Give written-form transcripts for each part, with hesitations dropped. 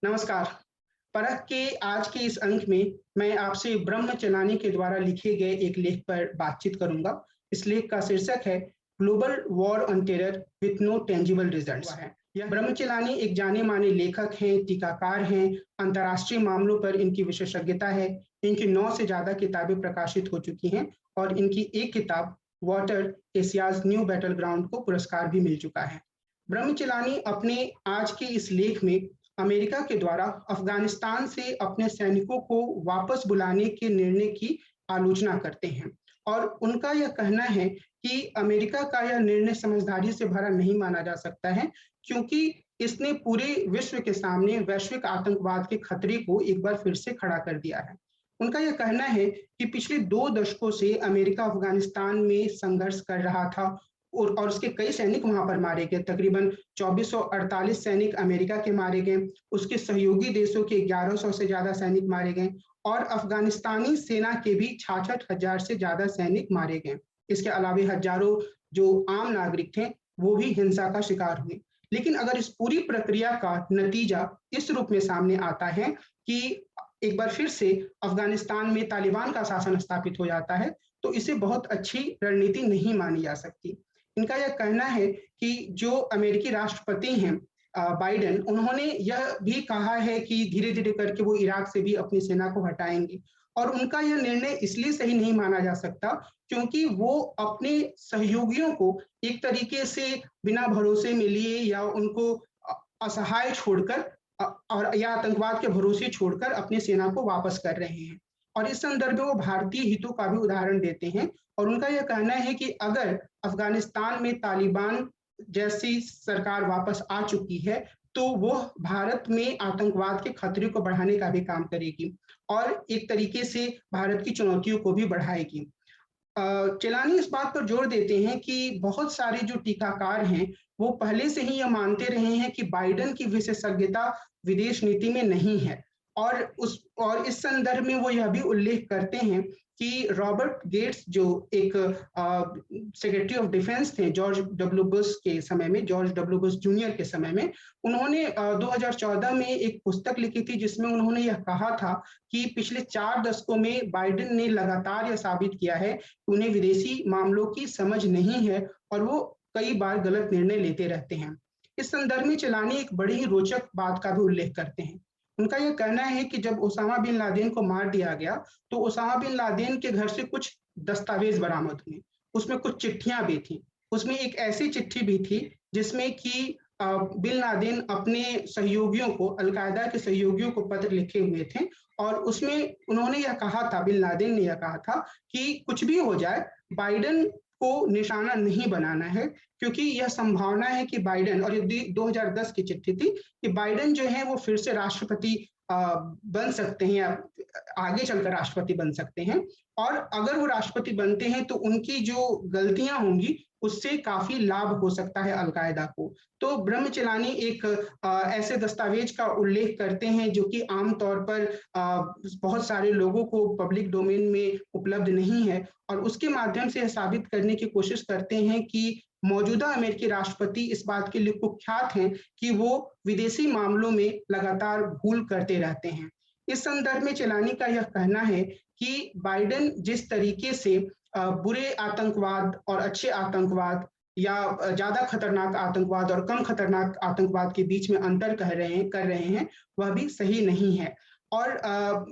नमस्कार। परख के आज के इस अंक में मैं आपसे ब्रह्म चेलानी के द्वारा लिखे गए एक लेख पर बातचीत करूँगा। इस लेख का शीर्षक है global war on terror with no tangible results है। यह ब्रह्म चेलानी एक जाने-माने लेखक हैं, टीकाकार हैं, अंतर्राष्ट्रीय मामलों पर इनकी विशेषज्ञता है। इनकी 9 से ज़्यादा किताबें प्रकाशित हो चुकी हैं और इनकी एक किताब water Asia's new battle ground को पुरस्कार भी मिल चुका है। ब्रह्म चेलानी अपने आज के इस लेख में अमेरिका के द्वारा अफ़गानिस्तान से अपने सैनिकों को वापस बुलाने के निर्णय की आलोचना करते हैं और उनका यह कहना है कि अमेरिका का यह निर्णय समझदारी से भरा नहीं माना जा सकता है, क्योंकि इसने पूरे विश्व के सामने वैश्विक आतंकवाद के खतरे को एक बार फिर से खड़ा कर दिया है। उनका यह कहना है कि पिछले 2 दशकों से अमेरिका अफ़गानिस्तान में संघर्ष कर रहा था और उसके कई सैनिक वहाँ पर मारे गए। तकरीबन 2448 सैनिक अमेरिका के मारे गए, उसके सहयोगी देशों के 1100 से ज़्यादा सैनिक मारे गए और अफ़गानिस्तानी सेना के भी 66,000 से ज़्यादा सैनिक मारे गए। इसके अलावा हज़ारों जो आम नागरिक थे, वो भी हिंसा का शिकार हुए। लेकिन अगर इस पूरी प्रक्रिया का नतीजा इस रूप में सामने आता है कि एक बार फिर से अफ़गानिस्तान में तालिबान का शासन स्थापित हो जाता है, तो इसे बहुत अच्छी रणनीति नहीं मानी जा सकती। इनका यह कहना है कि जो अमेरिकी राष्ट्रपति हैं बाइडेन, उन्होंने यह भी कहा है कि धीरे-धीरे करके वो इराक से भी अपनी सेना को हटाएँगे और उनका यह निर्णय इसलिए सही नहीं माना जा सकता, क्योंकि वो अपने सहयोगियों को एक तरीके से बिना भरोसे में लिए या उनको असहाय छोड़कर और या आतंकवाद के भरोसे छोड़कर अपनी सेना को वापस कर रहे हैं। और इस संदर्भ में वो भारतीय हितों का भी उदाहरण देते हैं और उनका यह कहना है कि अगर अफ़गानिस्तान में तालिबान जैसी सरकार वापस आ चुकी है, तो वो भारत में आतंकवाद के खतरे को बढ़ाने का भी काम करेगी और एक तरीके से भारत की चुनौतियों को भी बढ़ाएगी। चेलानी इस बात पर जोर देते हैं कि बहुत सारे जो टीकाकार हैं, वो पहले से ही यह मानते रहे हैं कि बाइडेन की विशेषज्ञता विदेश नीति में नहीं है और इस संदर्भ में वो यह भी उल्लेख करते हैं कि रॉबर्ट गेट्स जो एक सेक्रेटरी ऑफ डिफेंस थे जॉर्ज डब्ल्यू बुश जूनियर के समय में, उन्होंने 2014 में एक पुस्तक लिखी थी जिसमें उन्होंने यह कहा था कि पिछले 4 दशकों में बाइडेन ने लगातार यह साबित किया है कि उन्हें विदेशी मामलों की समझ नहीं है और वो कई बार गलत निर्णय लेते रहते हैं। इस संदर्भ में चेलानी एक बड़ी ही रोचक बात का भी उल्लेख करते हैं। उनका यह कहना है कि जब ओसामा बिन लादेन को मार दिया गया, तो ओसामा बिन लादेन के घर से कुछ दस्तावेज बरामद हुए। उसमें कुछ चिट्ठियाँ भी थीं। उसमें एक ऐसी चिट्ठी भी थी जिसमें कि बिन लादेन अपने सहयोगियों को, अल-कायदा के सहयोगियों को पत्र लिखे हुए थे और उसमें उन्होंने यह कहा था, बिन लादेन ने यह कहा था कि कुछ भी हो जाए, बाइडेन को निशाना नहीं बनाना है, क्योंकि यह संभावना है कि बाइडेन, और ये 2010 की चिट्ठी थी, कि बाइडेन जो है वो फिर से राष्ट्रपति बन सकते हैं या आगे चलकर राष्ट्रपति बन सकते हैं और अगर वो राष्ट्रपति बनते हैं तो उनकी जो गलतियां होंगी उससे काफी लाभ हो सकता है अल-कायदा को। तो ब्रह्म चेलानी एक ऐसे दस्तावेज का उल्लेख करते हैं जो कि आम तौर पर बहुत सारे लोगों को पब्लिक डोमेन में उपलब्ध नहीं है और उसके माध्यम से यह साबित करने की कोशिश करते हैं कि मौजूदा अमेरिकी राष्ट्रपति इस बात के लिए कुख्यात हैं कि वो विदेशी मामलों में लगातार भूल करते रहते हैं। इस संदर्भ में चेलानी का यह कहना है कि बाइडेन जिस तरीके से बुरे आतंकवाद और अच्छे आतंकवाद या ज़्यादा खतरनाक आतंकवाद और कम खतरनाक आतंकवाद के बीच में अंतर कर रहे हैं, वह भी सही नहीं है। और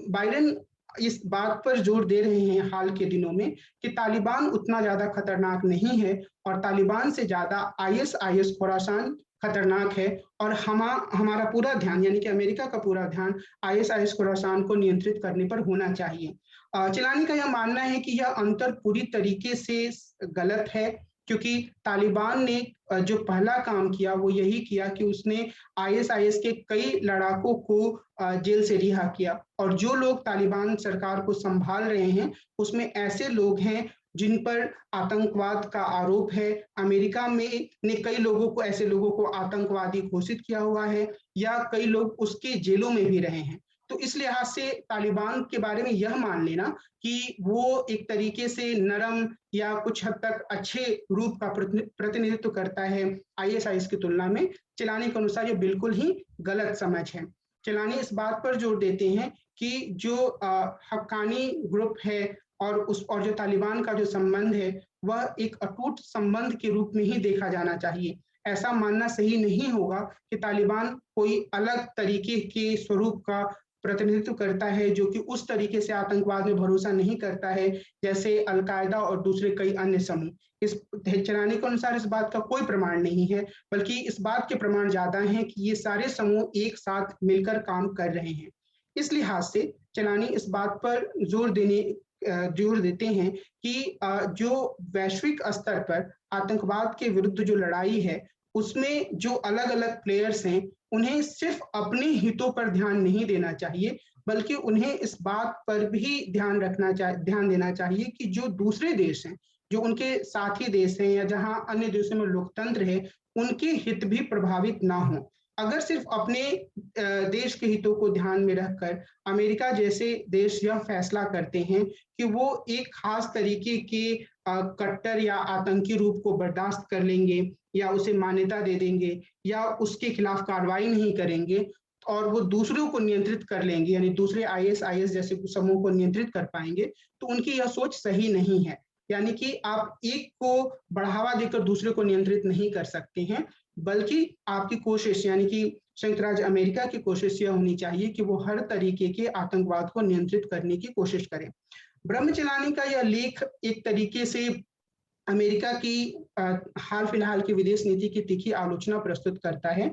बाइडेन इस बात पर जोर दे रहे हैं हाल के दिनों में कि तालिबान उतना ज़्यादा खतरनाक नहीं है और तालिबान से ज़्यादा आईएसआईएस खुरासान खतरनाक है और हमारा पूरा ध्यान, यानी कि अमेरिका का पूरा ध्यान आईएसआईएस खुरासान को नियंत्रित करने पर होना चाहिए। चेलानी का यह मानना है कि यह अंतर पूरी तरीके से गलत है, क्योंकि तालिबान ने जो पहला काम किया वो यही किया कि उसने आईएसआईएस के कई लड़ाकों को जेल से रिहा किया और जो लोग तालिबान सरकार को संभाल रहे हैं उसमें ऐसे लोग हैं जिन पर आतंकवाद का आरोप है। अमेरिका में ने कई लोगों को, ऐसे लोगों को आतंकवादी घोषित किया हुआ है या कई लोग उसके जेलों में भी रहे हैं। तो इस लिहाज से तालिबान के बारे में यह मान लेना कि वो एक तरीके से नरम या कुछ हद तक अच्छे रूप का प्रतिनिधित्व करता है आईएसआईएस की तुलना में, चेलानी के अनुसार ये बिल्कुल ही गलत समझ है। चेलानी इस बात पर जोर देते हैं कि जो हक्कानी ग्रुप है और जो तालिबान का जो संबंध है, वह एक अटूट संबंध के रूप में ही देखा जाना चाहिए। ऐसा मानना सही नहीं होगा कि तालिबान कोई अलग तरीके के स्वरूप का प्रतिनिधित्व करता है, जो कि उस तरीके से आतंकवाद में भरोसा नहीं करता है, जैसे अल-कायदा और दूसरे कई अन्य समूह। इस चेलानी के अनुसार इस बात का कोई प्रमाण नहीं है, बल्कि इस बात के प्रमाण ज़्यादा हैं कि ये सारे समूह एक साथ मिलकर काम कर रहे हैं। इस लिहाज से चेलानी इस बात पर जोर देते हैं कि जो वैश्विक स्तर पर आतंकवाद के विरुद्ध जो लड़ाई है, उसमें जो अलग-अलग प्लेयर्स हैं, उन्हें सिर्फ अपने हितों पर ध्यान नहीं देना चाहिए, बल्कि उन्हें इस बात पर भी ध्यान देना चाहिए कि जो दूसरे देश हैं, जो उनके साथी देश हैं या जहाँ अन्य देशों में लोकतंत्र है, उनके हित भी प्रभावित ना हों। अगर सिर्फ अपने देश के हितों को ध्यान में रखकर अमेरिका जैसे देश यह फैसला करते हैं कि वो एक खास तरीके के कट्टर या आतंकी रूप को बर्दाश्त कर लेंगे या उसे मान्यता दे देंगे या उसके खिलाफ कार्रवाई नहीं करेंगे और वो दूसरों को नियंत्रित कर लेंगे, यानी दूसरे आईएस जैसे समूह को नियंत्रित कर पाएंगे, तो उनकी यह सोच सही नहीं है। यानी कि आप एक को बढ़ावा देकर दूसरे को नियंत्रित नहीं कर सकते हैं, बल्कि आपकी कोशिश यानी कि संयुक्त राज्य अमेरिका की कोशिश यह होनी चाहिए कि वो हर तरीके के आतंकवाद को नियंत्रित करने की कोशिश करें। ब्रह्मचलानी का यह लेख एक तरीके से अमेरिका की हाल फिलहाल की विदेश नीति की तीखी आलोचना प्रस्तुत करता है।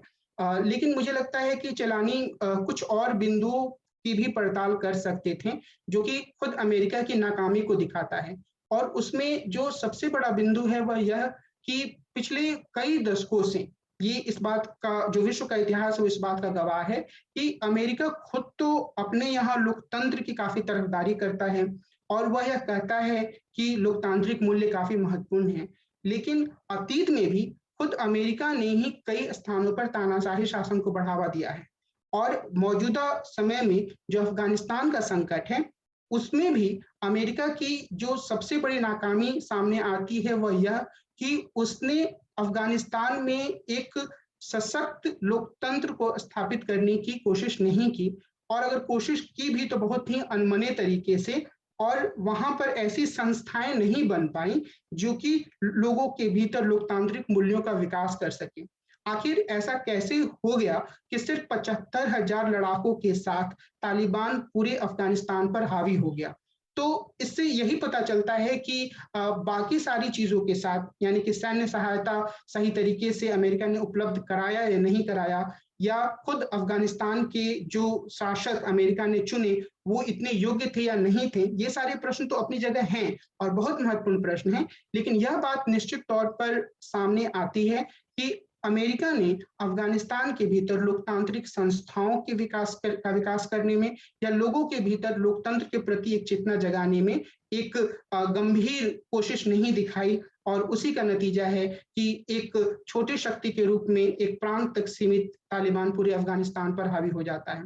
लेकिन मुझे लगता है कि चेलानी कुछ और बिंदुओं की भी पड़ताल कर सकते थे, जो कि खुद अमेरिका की नाकामी को दिखाता है। और उसमें जो सबसे बड़ा बिंदु है वह यह कि पिछले कई दशकों से ये इस बात का जो विश्व का इतिहास है वो इस बात का गवाह है कि अमेरिका खुद तो अपने यहाँ लोकतंत्र की काफ़ी तरफदारी करता है और वह यह कहता है कि लोकतांत्रिक मूल्य काफ़ी महत्वपूर्ण हैं। लेकिन अतीत में भी खुद अमेरिका ने ही कई स्थानों पर तानाशाही शासन को बढ़ावा दिया है और मौजूदा समय में जो अफ़गानिस्तान का संकट है, उसमें भी अमेरिका की जो सबसे बड़ी नाकामी सामने आती है वह यह कि उसने अफ़गानिस्तान में एक सशक्त लोकतंत्र को स्थापित करने की कोशिश नहीं की और अगर कोशिश की भी तो बहुत ही अनमने तरीके से और वहाँ पर ऐसी संस्थाएँ नहीं बन पाईं, जो कि लोगों के भीतर लोकतांत्रिक मूल्यों का विकास कर सकें। आखिर ऐसा कैसे हो गया कि सिर्फ 75,000 लड़ाकों के साथ तालिबान पूरे अफ़गानिस्तान पर हावी हो गया? तो इससे यही पता चलता है कि बाकी सारी चीज़ों के साथ यानी कि सैन्य सहायता सही तरीके से अमेरिका ने उपलब्ध कराया या नहीं कराया या खुद अफ़गानिस्तान के जो शासक अमेरिका ने चुने, वो इतने योग्य थे या नहीं थे, ये सारे प्रश्न तो अपनी जगह हैं और बहुत महत्वपूर्ण प्रश्न हैं। लेकिन यह बात निश्चित तौर पर सामने आती है कि अमेरिका ने अफ़गानिस्तान के भीतर लोकतांत्रिक संस्थाओं के विकास करने में या लोगों के भीतर लोकतंत्र के प्रति एक चेतना जगाने में एक गंभीर कोशिश नहीं दिखाई और उसी का नतीजा है कि एक छोटी शक्ति के रूप में एक प्रांत तक सीमित तालिबान पूरे अफ़गानिस्तान पर हावी हो जाता है।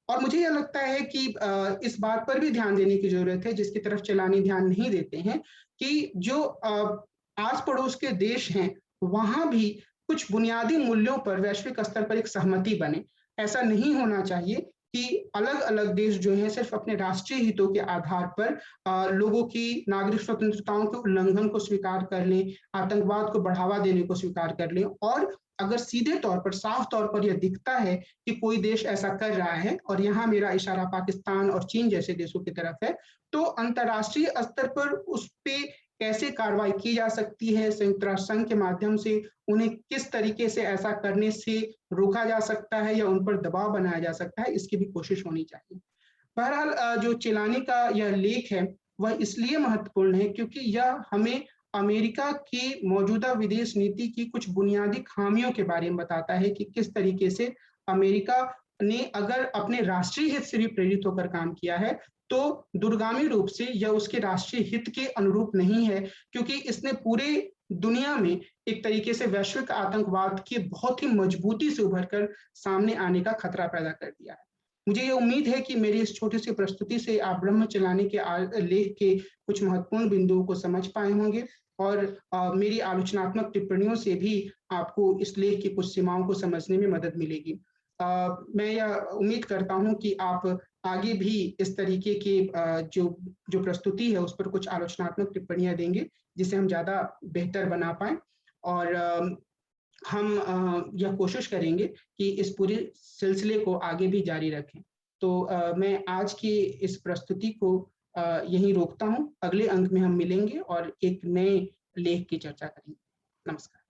और मुझे यह लगता है कि इस बात पर भी ध्यान देने की ज़रूरत है, जिसकी तरफ चेलानी ध्यान नहीं देते हैं, कि जो आस-पड़ोस के देश हैं, वहाँ भी कुछ बुनियादी मूल्यों पर वैश्विक स्तर पर एक सहमति बने। ऐसा नहीं होना चाहिए कि अलग-अलग देश जो हैं सिर्फ़ अपने राष्ट्रीय हितों के आधार पर लोगों की नागरिक स्वतंत्रताओं के उल्लंघन को स्वीकार कर लें, आतंकवाद को बढ़ावा देने को स्वीकार कर लें और अगर सीधे तौर पर, साफ तौर पर यह दिखता है कि कोई देश ऐसा कर रहा है और यहाँ मेरा इशारा पाकिस्तान और चीन जैसे देशों की तरफ है, तो अंतर्राष्ट्रीय स्तर पर उस पे कैसे कार्रवाई की जा सकती है, संयुक्त राष्ट्र संघ के माध्यम से उन्हें किस तरीके से ऐसा करने से रोका जा सकता है या उन पर दबाव बनाया जा सकता है, इसकी भी कोशिश होनी चाहिए। बहरहाल जो चेलानी का यह लेख है, वह इसलिए महत्वपूर्ण है क्योंकि यह हमें अमेरिका की मौजूदा विदेश नीति की कुछ बुनियादी खामियों के बारे में बताता है कि किस तरीके से अमेरिका ने अगर अपने राष्ट्रीय हित से भी प्रेरित होकर काम किया है, तो दूरगामी रूप से यह उसके राष्ट्रीय हित के अनुरूप नहीं है, क्योंकि इसने पूरे दुनिया में एक तरीके से वैश्विक आतंकवाद के बहुत ही मजबूती से उभर कर सामने आने का खतरा पैदा कर दिया है। मुझे ये उम्मीद है कि मेरी इस छोटी-सी प्रस्तुति से आप ब्रह्म चलाने के लेख के कुछ महत्वपूर्ण बिंदुओं को समझ पाए होंगे और मेरी आलोचनात्मक टिप्पणियों से भी आपको इस लेख की कुछ सीमाओं को समझने में मदद मिलेगी। मैं यह उम्मीद करता हूँ कि आप आगे भी इस तरीके के जो जो प्रस्तुति है उस पर कुछ आलोचनात्मक टिप्पणियाँ देंगे, जिसे हम ज़्यादा बेहतर बना पाएँ और हम यह कोशिश करेंगे कि इस पूरे सिलसिले को आगे भी जारी रखें। तो मैं आज की इस प्रस्तुति को यहीं रोकता हूँ। अगले अंक में हम मिलेंगे और एक नए लेख की चर्चा करेंगे। नमस्कार।